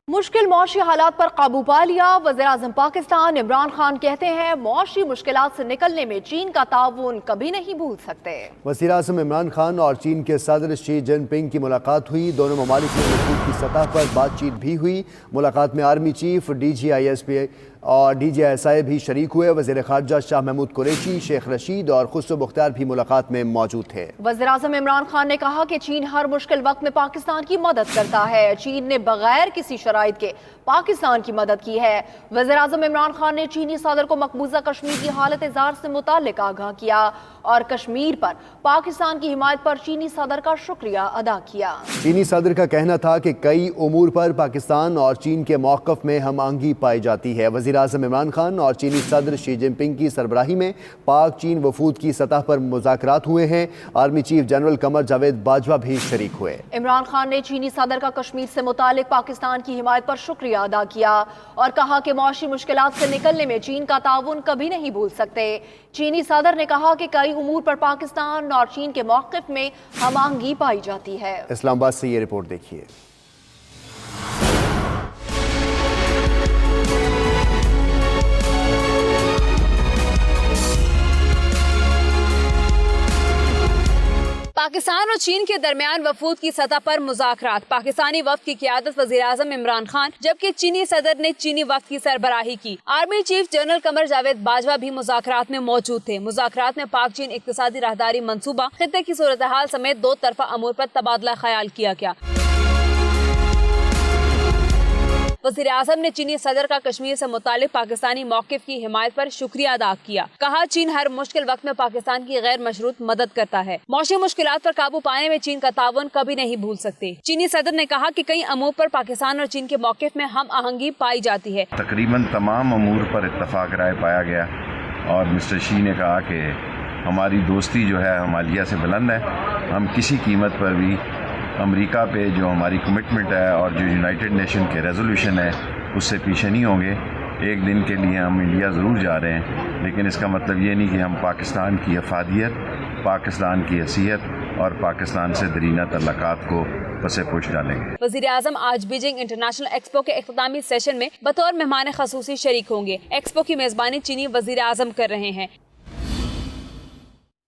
مشکل معاشی حالات پر قابو پا لیا۔ وزیراعظم پاکستان عمران خان کہتے ہیں معاشی مشکلات سے نکلنے میں چین کا تعاون کبھی نہیں بھول سکتے۔ وزیراعظم عمران خان اور چین کے صدر شی جن پنگ کی ملاقات ہوئی۔ دونوں ممالک میں وفود کی سطح پر بات چیت بھی ہوئی۔ ملاقات میں آرمی چیف DGISP اور DGISI بھی شریک ہوئے۔ وزیر خارجہ شاہ محمود قریشی، شیخ رشید اور خسرو مختار بھی ملاقات میں موجود تھے۔ وزیراعظم عمران خان نے کہا کہ چین ہر مشکل وقت میں پاکستان کی مدد کرتا ہے۔ چین نے بغیر کسی شرائط کے پاکستان کی مدد کی ہے۔ وزیراعظم عمران خان نے چینی صدر کو مقبوضہ کشمیر کی حالت زار سے متعلق آگاہ کیا اور کشمیر پر پاکستان کی حمایت پر چینی صدر کا شکریہ ادا کیا۔ چینی صدر کا کہنا تھا کہ کئی امور پر پاکستان اور چین کے موقف میں ہم آہنگی پائی جاتی ہے۔ وزیر اعظم عمران خان اور چینی صدر شی جن پنگ کی سربراہی میں پاک چین وفود کی سطح پر مذاکرات ہوئے ہیں۔ Army chief general Qamar Javed Bajwa بھی شریک ہوئے۔ عمران خان نے چینی صدر کا کشمیر سے متعلق پاکستان کی حمایت پر شکریہ ادا کیا اور کہا کہ معاشی مشکلات سے نکلنے میں چین کا تعاون کبھی نہیں بھول سکتے۔ چینی صدر نے کہا کہ کئی امور پر پاکستان اور چین کے موقف میں ہم آہنگی پائی جاتی ہے۔ اسلام آباد سے یہ رپورٹ دیکھیے۔ پاکستان اور چین کے درمیان وفود کی سطح پر مذاکرات۔ پاکستانی وفد کی قیادت وزیراعظم عمران خان جبکہ چینی صدر نے چینی وفد کی سربراہی کی۔ Army chief general Qamar Javed Bajwa بھی مذاکرات میں موجود تھے۔ مذاکرات میں پاک چین اقتصادی راہداری منصوبہ، خطے کی صورتحال سمیت دو طرفہ امور پر تبادلہ خیال کیا گیا۔ وزیر اعظم نے چینی صدر کا کشمیر سے متعلق پاکستانی موقف کی حمایت پر شکریہ ادا کیا۔ کہا چین ہر مشکل وقت میں پاکستان کی غیر مشروط مدد کرتا ہے۔ معاشی مشکلات پر قابو پانے میں چین کا تعاون کبھی نہیں بھول سکتے۔ چینی صدر نے کہا کہ کئی امور پر پاکستان اور چین کے موقف میں ہم آہنگی پائی جاتی ہے۔ تقریباً تمام امور پر اتفاق رائے پایا گیا اور مسٹر شی نے کہا کہ ہماری دوستی جو ہے ہمالیہ سے بلند ہے۔ ہم کسی قیمت پر بھی امریکہ پہ جو ہماری کمٹمنٹ ہے اور جو یونائٹڈ نیشن کے ریزولوشن ہے اس سے پیچھے نہیں ہوں گے۔ ایک دن کے لیے ہم انڈیا ضرور جا رہے ہیں، لیکن اس کا مطلب یہ نہیں کہ ہم پاکستان کی افادیت، پاکستان کی حیثیت اور پاکستان سے درینہ تعلقات کو پسے پوش ڈالیں گے۔ وزیر اعظم آج بیجنگ انٹرنیشنل ایکسپو کے اختتامی سیشن میں بطور مہمان خصوصی شریک ہوں گے۔ ایکسپو کی میزبانی چینی وزیر اعظم کر رہے ہیں۔